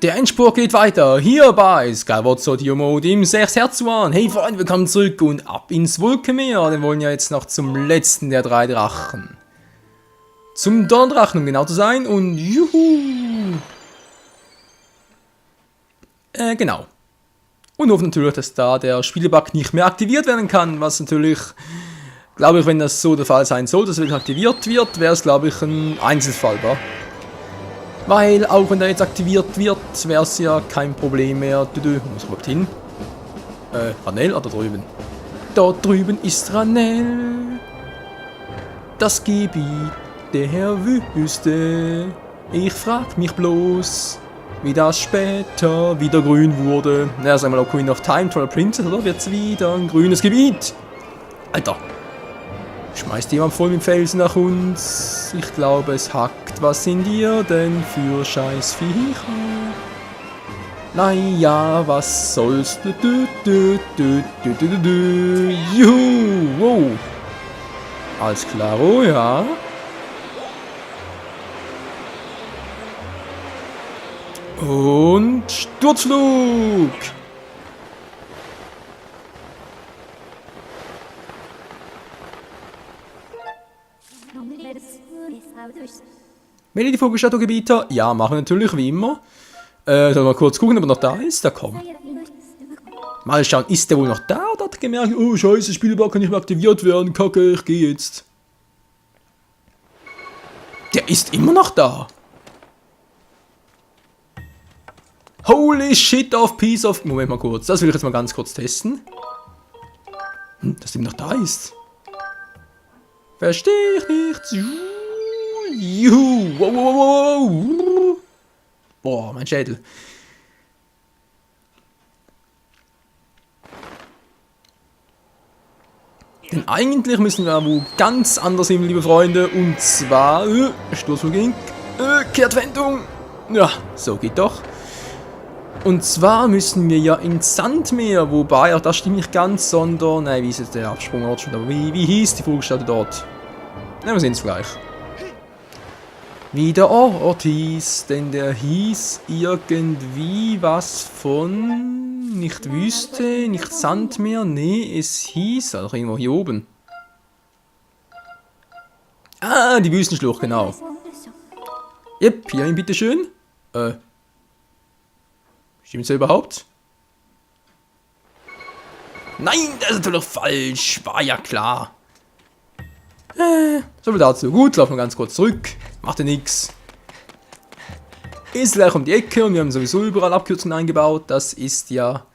Der Endspurt geht weiter, hier bei Skyward Sword Mode im 6 Herz One. Hey Freunde, willkommen zurück und ab ins Wolkenmeer. Wir wollen ja jetzt noch zum letzten der 3 Drachen. Zum Donnerdrachen, um genau zu sein, und juhu. Genau. Und hoffen natürlich, dass da der Spielebug nicht mehr aktiviert werden kann, was natürlich, glaube ich, wenn das so der Fall sein soll, dass es aktiviert wird, wäre es, glaube ich, ein Einzelfall, wa? Weil, auch wenn der jetzt aktiviert wird, wäre es ja kein Problem mehr. Wo muss ich überhaupt hin? Ranel oder drüben? Dort drüben ist Ranel. Das Gebiet der Wüste. Ich frag mich bloß, wie das später wieder grün wurde. Na, sagen wir mal Queen of Time, Twilight Princess, oder? Wird's wieder ein grünes Gebiet? Alter! Schmeißt jemand voll mit Felsen nach uns? Ich glaube, es hackt. Was sind ihr denn für Scheißviecher? Naja, was soll's? Juhu! Wow! Alles klar, oh ja. Und Sturzflug! Melody Vogelstatuegebieter? Ja, machen wir natürlich, wie immer. Sollen wir mal kurz gucken, ob er noch da ist? Da kommt. Mal schauen, ist der wohl noch da? Oder hat er gemerkt, oh scheiße, Spielbug kann nicht mehr aktiviert werden, kacke, ich gehe jetzt. Der ist immer noch da. Holy shit of piece of... Moment mal kurz, das will ich jetzt mal ganz kurz testen. Dass der immer noch da ist. Verstehe ich nicht. Juhu! Wow, wow, wow, wow. Boah, mein Schädel. Denn eigentlich müssen wir wo ganz anders hin, liebe Freunde. Und zwar... Sturzflug, Kehrtwendung. Ja, so geht doch. Und zwar müssen wir ja ins Sandmeer. Wobei, auch das stimmt nicht ganz, sondern... Nein, wie ist jetzt der Absprungort schon? Aber wie hieß die Vogelstadt dort? Na, wir sehen es gleich. Wie der Ort hieß, denn der hieß irgendwie was von... Nicht Wüste, nicht Sandmeer, nee, es hieß... Also irgendwo hier oben. Ah, die Wüstenschlucht, genau. Jep, hierhin bitteschön. Stimmt's ja überhaupt? Nein, das ist natürlich falsch, war ja klar. So viel dazu. Gut, laufen wir ganz kurz zurück. Macht ja nix. Ist gleich um die Ecke und wir haben sowieso überall Abkürzungen eingebaut. Das ist ja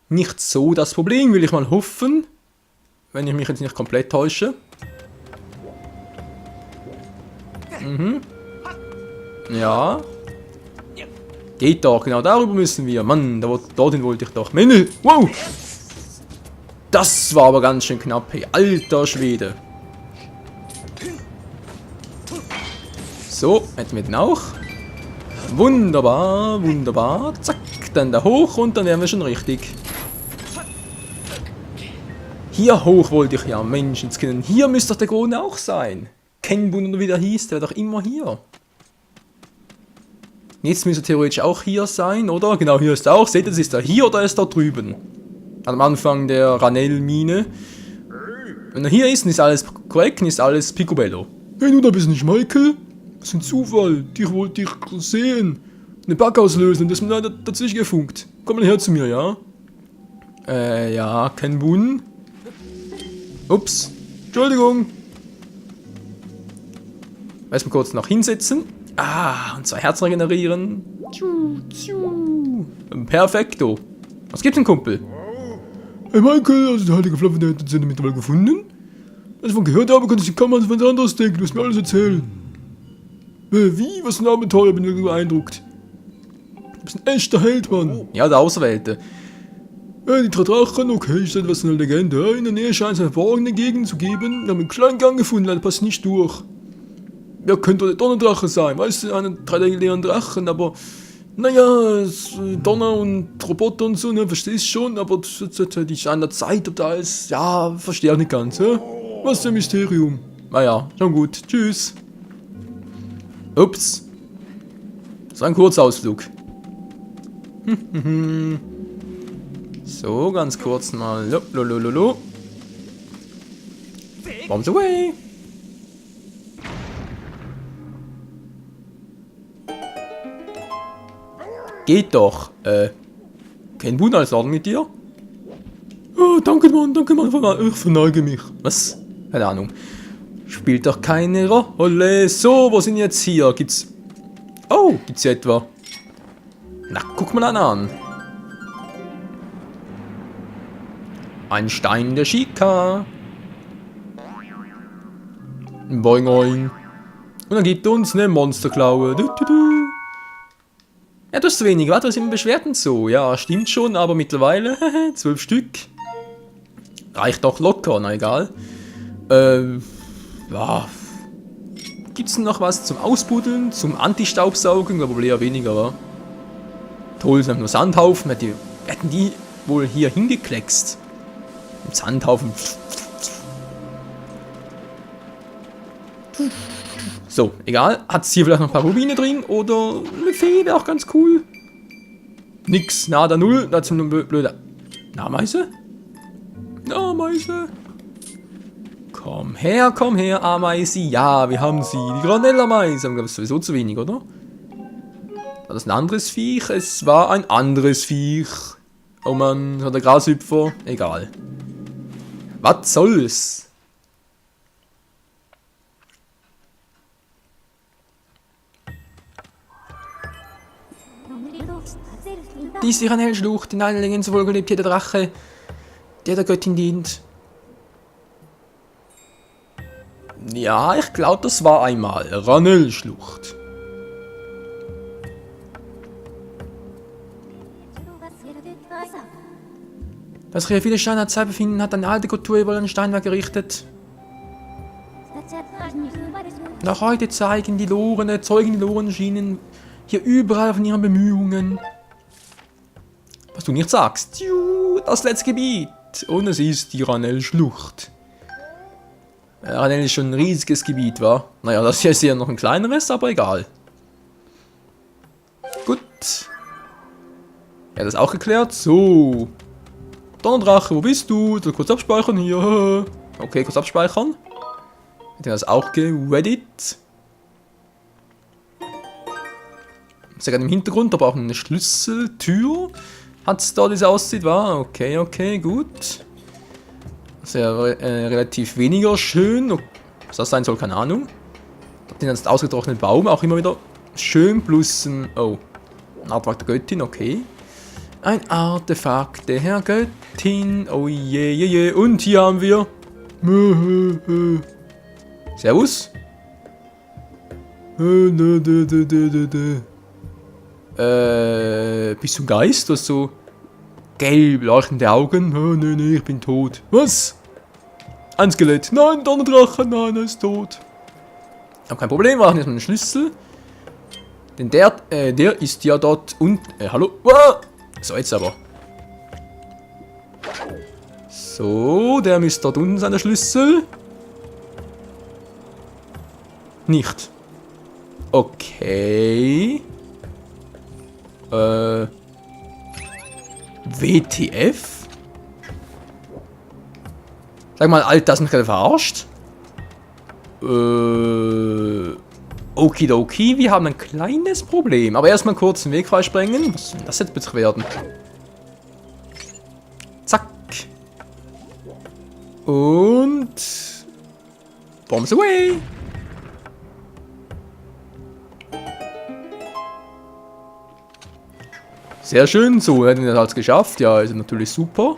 nicht so das Problem, will ich mal hoffen. Wenn ich mich jetzt nicht komplett täusche. Mhm. Ja. Geht doch, genau darüber müssen wir. Mann, dorthin wollte ich doch. Menü. Wow! Das war aber ganz schön knapp, hey. Alter Schwede. So, hätten wir den auch. Wunderbar, wunderbar. Zack, dann da hoch und dann wären wir schon richtig. Hier hoch wollte ich ja, Menschenskinder. Hier müsste doch der Krone auch sein. Kenbun oder wie der hieß, der wäre doch immer hier. Jetzt müsste er theoretisch auch hier sein, oder? Genau, hier ist er auch. Seht ihr, ist er hier oder ist er drüben? Am Anfang der Ranel-Mine. Wenn er hier ist, dann ist alles korrekt, dann ist alles Picobello. Hey, du da bist nicht Michael? Das ist ein Zufall. Dich wollte ich sehen. Eine Bug auslösen, das ist mir leider dazwischen gefunkt. Komm mal her zu mir, ja? Ja, Kenbun. Ups. Entschuldigung. Erstmal kurz noch hinsetzen. Ah, und 2 Herzen regenerieren. Perfekto. Was gibt's denn, Kumpel? Hey Michael, also der heilige Fluff, der hat den mittlerweile gefunden. Als ich von gehört habe, konnte ich kaum an was anderes denken. Du musst mir alles erzählen. Wie? Was für ein Abenteuer? Bin ich beeindruckt. Du bist ein echter Held, Mann. Ja, der Auserwählte. Die 3 Drachen, okay, ist etwas eine Legende. In der Nähe scheint es eine verborgene Gegend zu geben. Wir haben einen kleinen Gang gefunden, leider passt nicht durch. Wer könnte der Donnerdrache sein? Weißt du, einen 3 leeren Drachen, aber... Naja, Donner und Roboter und so, ne, verstehst schon, aber die scheinen der Zeit, ob da ist... Ja, verstehe auch nicht ganz, hä? Was ist ein Mysterium? Naja, schon gut. Tschüss. Ups. Das war ein Kurzausflug. So, ganz kurz mal. Lolololo. Bombs away. Geht doch. Kein Wunder, alles Ordnung mit dir? Oh, danke Mann, ich verneige mich. Was? Keine Ahnung. Spielt doch keine Rolle. So, wo sind jetzt hier? Gibt's... Oh, gibt's hier etwa... Na, guck mal an. Ein Stein der Schika. Boing, boing. Und er gibt uns eine Monsterklaue. Ja, das ist zu wenig. Warte, was sind Beschwerden so? Ja, stimmt schon, aber mittlerweile 12 Stück. Reicht doch locker, na egal. Ja. Gibt's denn noch was zum Ausbuddeln, zum Anti-Staubsaugen? Ich glaube eher weniger, wa? Toll, sind nur Sandhaufen. Hätten die wohl hier hingekleckst? Im Sandhaufen. So, egal. Hat es hier vielleicht noch ein paar Rubine drin? Oder eine Fee wäre auch ganz cool. Nix, nada, null. Dazu nur blöder. Ameise? Ameise. Komm her, Ameise. Ja, wir haben sie. Die Granellameise. Aber das ist sowieso zu wenig, oder? War das ein anderes Viech? Es war ein anderes Viech. Oh Mann, hat der Grashüpfer. Egal. Was soll's? Dies ist die Ranellschlucht, in allen Längen sowohl gelebt jeder Drache, der der Göttin dient. Ja, ich glaube, das war einmal Ranellschlucht. Das hier viele Steine Zeit befinden, hat eine alte Kultur über ein Steinwerk gerichtet. Noch heute zeugen die Loren schienen hier überall von ihren Bemühungen. Was du nicht sagst. Das letzte Gebiet. Und es ist die Ranellschlucht. Ranell ist schon ein riesiges Gebiet, wa? Naja, das hier ist ja noch ein kleineres, aber egal. Gut. Ja, das auch geklärt. So. Donnerdrache, wo bist du? So, kurz abspeichern hier. Okay, kurz abspeichern. Hätte das auch geredet. Sehr gerade im Hintergrund, da brauchen wir eine Schlüsseltür. Hat es da, wie es aussieht, war? Okay, okay, gut. Sehr relativ weniger schön. Was das sein soll, keine Ahnung. Da ist ein ausgetrockneter Baum, auch immer wieder schön, plus ein... Oh, ein Artefakt der Göttin, okay. Ein Artefakt der Göttin. Oh je, je, je. Und hier haben wir... Servus. Bist du ein Geist? Du hast so gelb leuchtende Augen. Oh, nee, ich bin tot. Was? Ein Skelett. Nein, Donnerdrache. Nein, er ist tot. Aber kein Problem, wir machen jetzt mal einen Schlüssel. Denn der ist ja dort und... hallo? So, jetzt aber. So, der müsste dort unten sein, der Schlüssel. Nicht. Okay. WTF? Sag mal, Alter, hast du mich gerade verarscht? Okidoki, wir haben ein kleines Problem. Aber erstmal kurz den Weg freisprengen. Was soll das jetzt bitte werden? Zack. Und... Bombs away. Sehr schön, so, hätten wir das halt geschafft. Ja, ist natürlich super.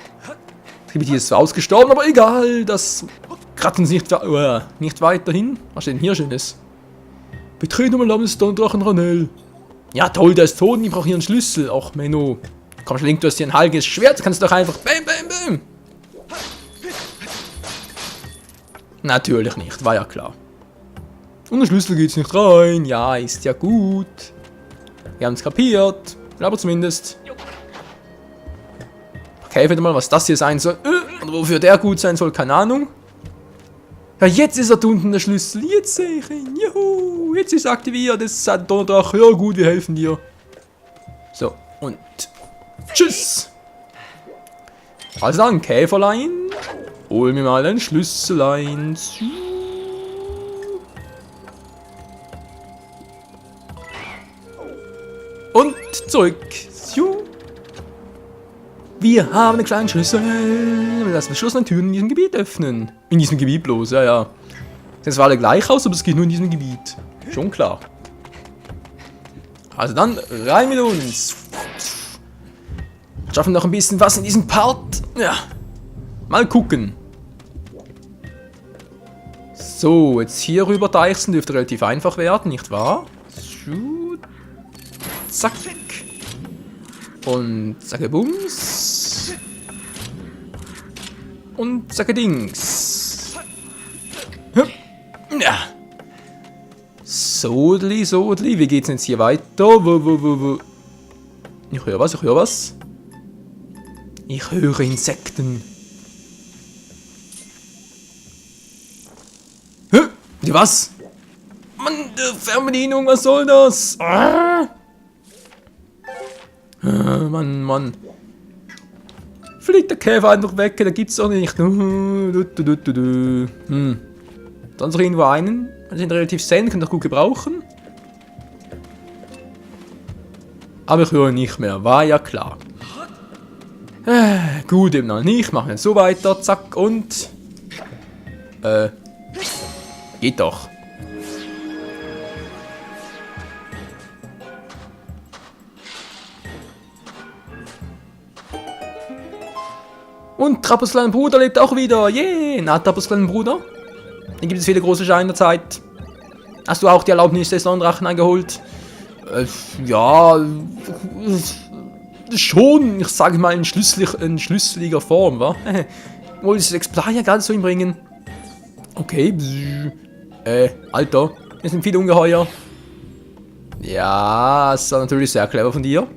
Das Gebiet hier ist zwar ausgestorben, aber egal. Das kratzt uns nicht weiterhin. Was steht denn hier Schönes? Betreten um Lammes Donnerdrachen Ranell. Ja toll, der ist tot und ich brauche hier einen Schlüssel. Och, Menno. Komm schon, Link, du hast hier ein heiliges Schwert. Kannst du doch einfach... Bam, bam, bam. Natürlich nicht, war ja klar. Und der Schlüssel geht's nicht rein. Ja, ist ja gut. Wir haben es kapiert. Aber zumindest. Okay, wieder mal, was das hier sein soll. Und wofür der gut sein soll, keine Ahnung. Ja, jetzt ist er da unten der Schlüssel. Jetzt sehe ich ihn. Juhu. Jetzt ist aktiviert. Das ist ein Donnerdrache. Ja gut, wir helfen dir. So, und Tschüss. Also dann, Käferlein. Hol mir mal ein Schlüsselein. Und zurück. Wir haben einen kleinen Schlüssel. Wir lassen verschlossene Türen in diesem Gebiet öffnen. In diesem Gebiet bloß, ja, ja. Das war alle gleich aus, aber es geht nur in diesem Gebiet. Schon klar. Also dann, rein mit uns. Schaffen noch ein bisschen was in diesem Part. Ja. Mal gucken. So, jetzt hier rüber deichseln dürfte relativ einfach werden, nicht wahr? Zack. Und zacke Bums. Und zacke Dings. Ja. Sodli, Sodli. Wie geht's denn jetzt hier weiter? Wo? Ich höre was, ich höre was. Ich höre Insekten. Hä? Die was? Mann, der Fernbedienung, was soll das? Ah! Mann. Fliegt der Käfer einfach weg, da gibt's doch nicht. Sonst noch irgendwo einen? Die sind relativ zen, können doch gut gebrauchen. Aber ich höre nicht mehr, war ja klar. Gut, eben noch nicht. Machen wir so weiter, zack und... geht doch. Und Trappos kleiner Bruder lebt auch wieder. Yeah! Na, Trappos kleiner Bruder? Hier gibt es viele große Scheine in der Zeit. Hast du auch die Erlaubnis des Sonnendrachen eingeholt? Ja... schon, ich sage mal, in schlüsseliger Form, wa? Wollte ich das Exemplar ja gerade so hinbringen? Okay. Alter, hier sind viele Ungeheuer. Ja, das war natürlich sehr clever von dir.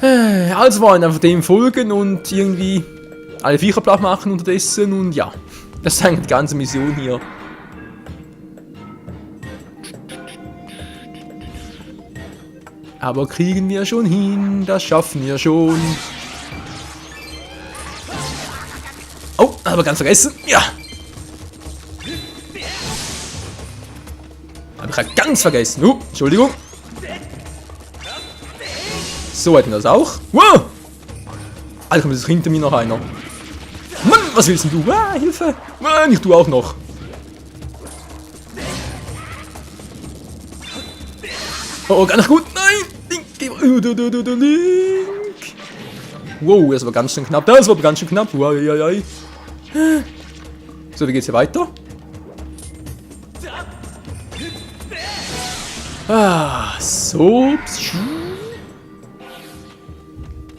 Also wollen einfach dem folgen und irgendwie alle Viecher platt machen unterdessen und ja. Das ist eigentlich die ganze Mission hier. Aber kriegen wir schon hin, das schaffen wir schon. Oh, aber ganz vergessen. Ja. Habe ich ja ganz vergessen. Entschuldigung. So hätten wir das auch. Wow! Alter, kommt jetzt hinter mir noch einer. Mann, was willst denn du? Ah, Hilfe! Mann, ich tue auch noch. Oh, gar nicht gut. Nein! Link! Wow, das war ganz schön knapp. Das war ganz schön knapp. So, wie geht's hier weiter? Ah, so.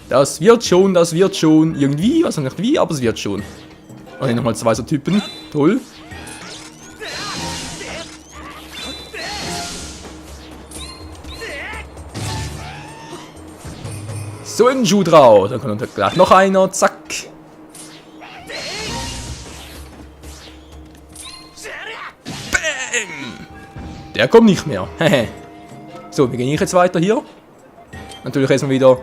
Das wird schon. Irgendwie, weiß nicht wie, aber es wird schon. Und hier nochmal zwei so Typen. Toll. So ein Schuh drauf. Dann kommt gleich noch einer. Zack. Bam! Der kommt nicht mehr. So, wie gehe ich jetzt weiter hier? Natürlich erstmal wieder...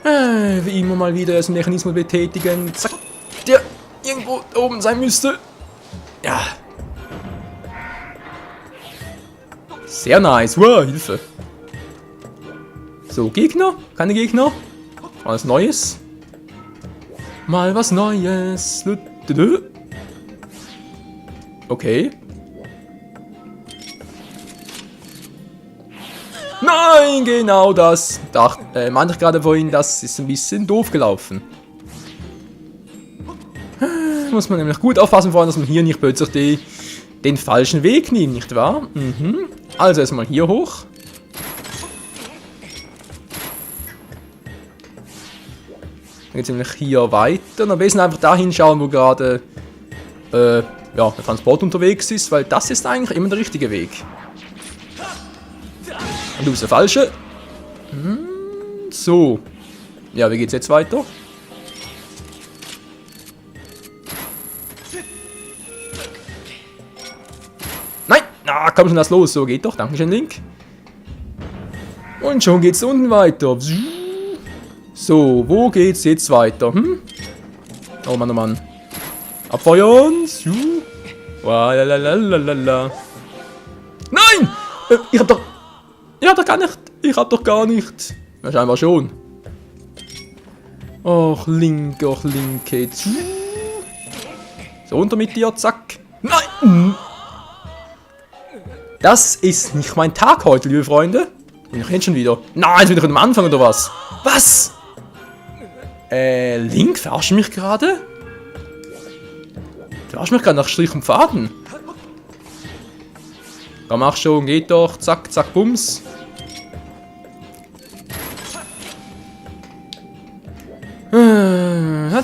wie immer mal wieder den Mechanismus betätigen. Zack. Der irgendwo oben sein müsste. Ja. Sehr nice. Wow, Hilfe. So, Gegner. Keine Gegner. Mal was Neues. Mal was Neues. Okay. Nein, genau das. Meinte ich gerade vorhin, das ist ein bisschen doof gelaufen. Muss man nämlich gut aufpassen, vor allem, dass man hier nicht plötzlich den falschen Weg nimmt, nicht wahr? Also erstmal hier hoch. Dann geht es nämlich hier weiter. Und am besten einfach dahin schauen, wo gerade der Transport unterwegs ist, weil das ist eigentlich immer der richtige Weg. Und du bist der Falsche. So. Ja, wie geht's jetzt weiter? Nein! Na, komm schon, das los. So geht doch. Dankeschön, Link. Und schon geht's unten weiter. So, wo geht's jetzt weiter? Hm? Oh Mann, oh Mann. Abfeuern! Lalalala. Nein! Ich hab doch... Ich hab doch gar nicht... Ich hab doch gar nicht... Ja, scheinbar schon. Och, Link, jetzt. So, runter mit dir, zack. Nein! Das ist nicht mein Tag heute, liebe Freunde. Bin ich jetzt schon wieder? Nein, jetzt bin ich am Anfang oder was? Was? Link, verarsch mich gerade? Du verarsch mich gerade nach Strich und Faden. Komm, mach schon, geht doch. Zack, zack, bums. Das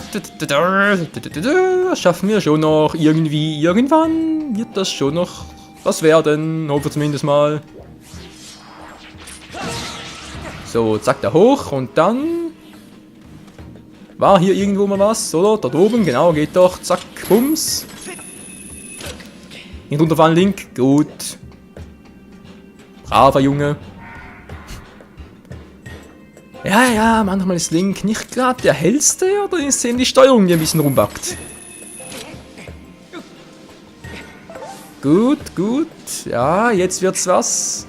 schaffen wir schon noch irgendwie. Irgendwann wird das schon noch was werden. Hoffe zumindest mal. So, zack, da hoch und dann... War hier irgendwo mal was, oder? Dort oben, genau, geht doch. Zack, bums. Nicht runterfallen, Link. Gut. Braver Junge. Ja, manchmal ist Link nicht gerade der hellste, oder ist eben die Steuerung, die ein bisschen rumbackt. Gut. Ja, jetzt wird's was.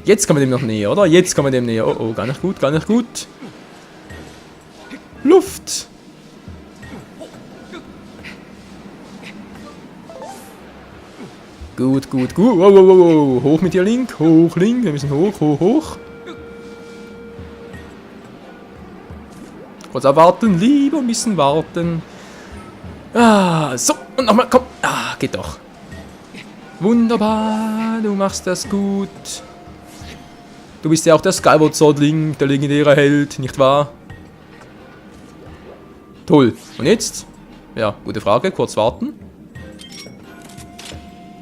Jetzt kommen wir dem noch näher, oder? Jetzt kommen wir dem näher. Oh, gar nicht gut. Luft. Gut. Wow. Hoch mit dir, Link. Hoch, Link. Wir müssen hoch. Kurz abwarten. Lieber ein bisschen warten. Ah, so. Und nochmal, komm. Ah, geht doch. Wunderbar. Du machst das gut. Du bist ja auch der Skyward Sword Link, der legendäre Held, nicht wahr? Toll. Und jetzt? Ja, gute Frage. Kurz warten.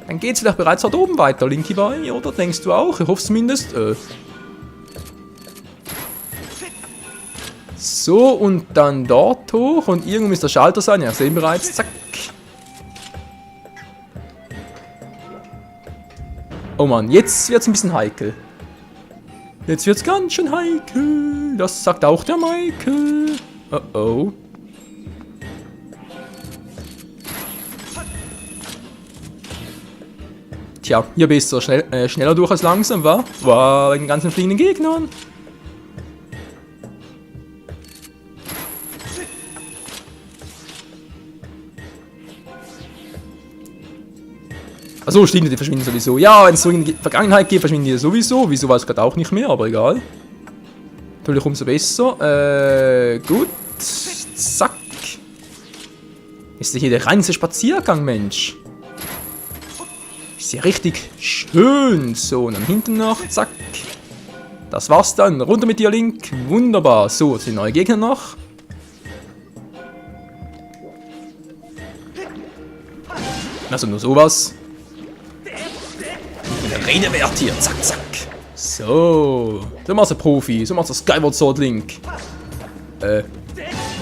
Dann geht's vielleicht bereits dort oben weiter, Linky Boy, oder denkst du auch? Ich hoffe zumindest. So, und dann dort hoch. Und irgendwo muss der Schalter sein. Ja, sehen bereits. Zack. Oh Mann, jetzt wird's ein bisschen heikel. Jetzt wird's ganz schön heikel. Das sagt auch der Michael. Oh. Tja, hier bist du schneller durch als langsam, wa? Wow, wegen den ganzen fliegenden Gegnern. Achso, stimmt, die verschwinden sowieso. Ja, wenn es so in die Vergangenheit geht, verschwinden die sowieso. Wieso weiß ich gerade auch nicht mehr, aber egal. Natürlich umso besser. Gut. Zack. Ist hier der reinste Spaziergang, Mensch. Ist ja richtig schön. So, und dann hinten noch. Zack. Das war's dann. Runter mit dir, Link. Wunderbar. So, jetzt sind neue Gegner noch. Also nur sowas. Redewert hier. Zack. So. So machst du Profi. So machst du Skyward Sword Link.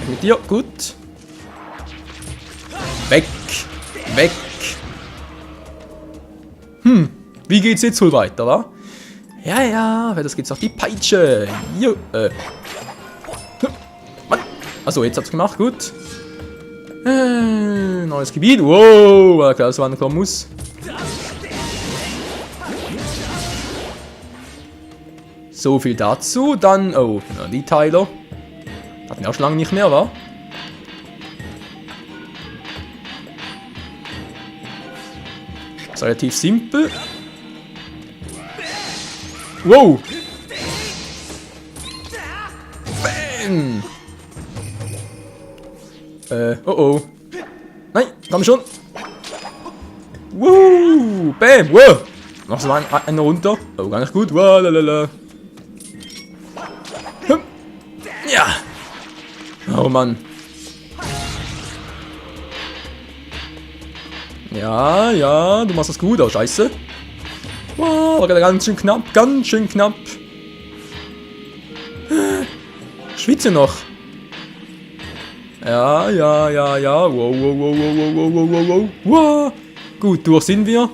Mit dir. Gut. Weg. Wie geht's jetzt wohl weiter, wa? Ja, das geht's auf die Peitsche. Jo. Achso, jetzt hat's gemacht. Gut. Neues Gebiet. Wow, war klar, dass man kommen muss. So viel dazu. Dann, oh, die Teiler. Hatten wir auch schon lange nicht mehr, wa? Ist relativ simpel. Wow! Bam! Oh. Nein, komm schon. Woo! Bam! Wow! Noch so einen runter. Oh, gar nicht gut. Wow, lalala. Ja! Oh Mann. Ja, du machst das gut. Oh, scheiße. Wow, war ganz schön knapp. Schwitze noch. Ja. Wow. Gut, durch sind wir.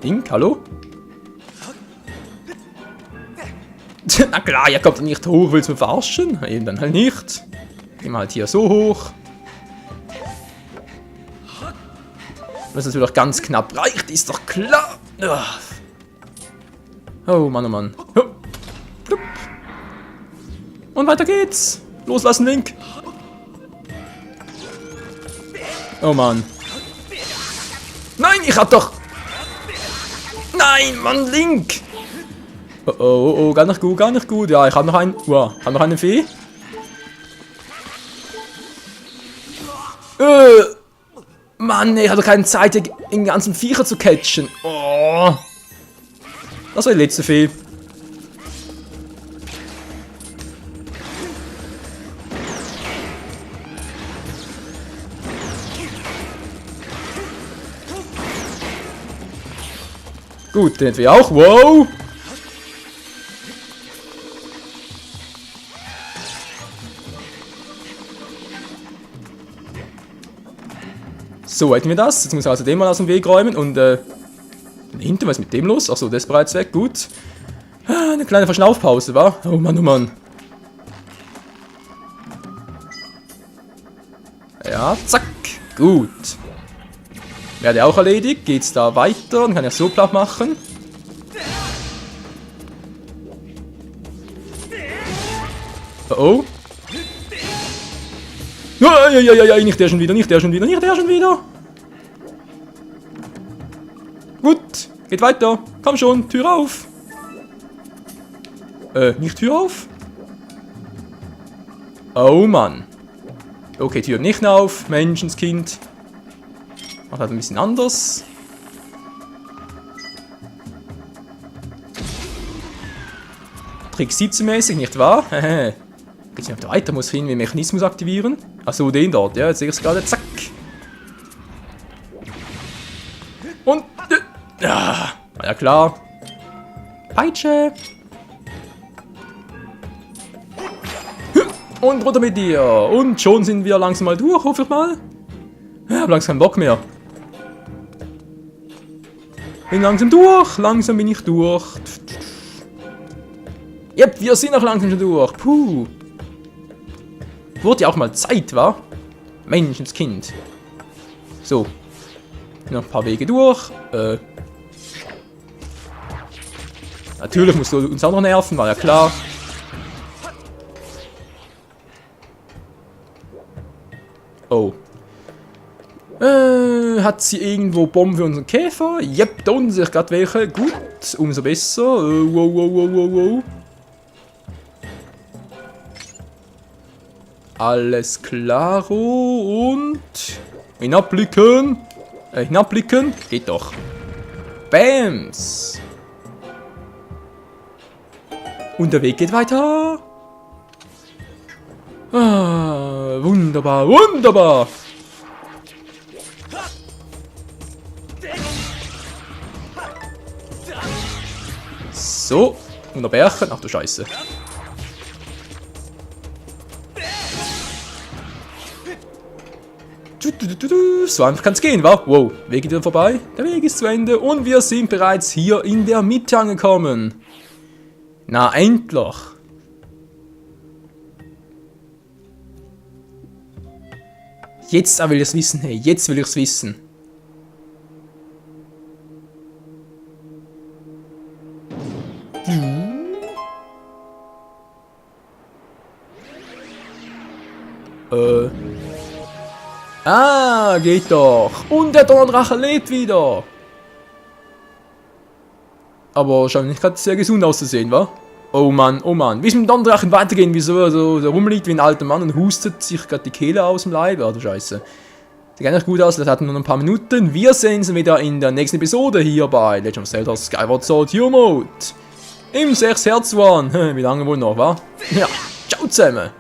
Link, hallo? Na klar, ihr kommt nicht hoch, willst du mich verarschen? Eben dann halt nicht. Gehen wir halt hier so hoch. Das ist natürlich auch ganz knapp reicht, ist doch klar. Oh Mann, oh Mann. Und weiter geht's. Loslassen, Link. Oh Mann. Nein, ich hab doch... Nein, Mann, Link. Oh, oh, oh, oh, gar nicht gut, gar nicht gut. Ja, ich hab noch einen... Wow, hab noch eine Fee. Mann, ich hatte keine Zeit, den ganzen Viecher zu catchen. Oh. Das war die letzte Fee. Gut, den wir auch. Wow! So, hätten wir das. Jetzt muss ich also den mal aus dem Weg räumen und hinten, was ist mit dem los? Achso, der ist bereits weg. Gut. Eine kleine Verschnaufpause, wa? Oh Mann, oh Mann. Ja, zack. Gut. Werde auch erledigt. Geht's da weiter? Dann kann ich so platt machen. Oh oh. Ja, nicht der schon wieder, nicht der schon wieder, nicht der schon wieder. Gut, geht weiter. Komm schon, Tür auf. Nicht Tür auf? Oh Mann. Okay, Tür nicht auf, Menschenskind. Macht halt ein bisschen anders. Trick 17 mäßig, nicht wahr? Geht's nicht weiter, muss ich irgendwie einen Mechanismus aktivieren. Achso, den dort, ja, jetzt sehe ich es gerade, zack. Und, ja, war ja klar. Peitsche. Und runter mit dir. Und schon sind wir langsam mal durch, hoffe ich mal. Ja, hab langsam keinen Bock mehr. Bin langsam durch, langsam bin ich durch. Yep, wir sind auch langsam schon durch. Puh. Wurde ja auch mal Zeit, wa? Menschenskind. So. Noch ein paar Wege durch. Natürlich musst du uns auch noch nerven, war ja klar. Oh. Hat sie irgendwo Bomben für unseren Käfer? Yep, da unten sehe ich gerade welche. Gut, umso besser. Wow. Alles klaro und... Hinabblicken. Hinabblicken. Geht doch. Bams. Und der Weg geht weiter. Ah, wunderbar, wunderbar. So, und der Bärchen. Ach du Scheiße. So einfach kann es gehen, wa? Wow, Weg geht wieder vorbei. Der Weg ist zu Ende und wir sind bereits hier in der Mitte angekommen. Na, endlich. Jetzt will ich es wissen, hey, jetzt will ich es wissen. Ah, geht doch. Und der Donnerdrache lebt wieder. Aber scheint nicht gerade sehr gesund auszusehen, wa? Oh Mann, oh Mann. Wie es mit dem Donnerdrachen weitergehen, wieso er so rumliegt wie ein alter Mann und hustet sich gerade die Kehle aus dem Leib. Oh, du Scheiße. Sieht gar nicht gut aus, das hatten nur noch ein paar Minuten. Wir sehen uns wieder in der nächsten Episode hier bei Legend of Zelda Skyward Sword Hero Mode. Im 6 Herz One. Wie lange wohl noch, wa? Ja, ciao zusammen.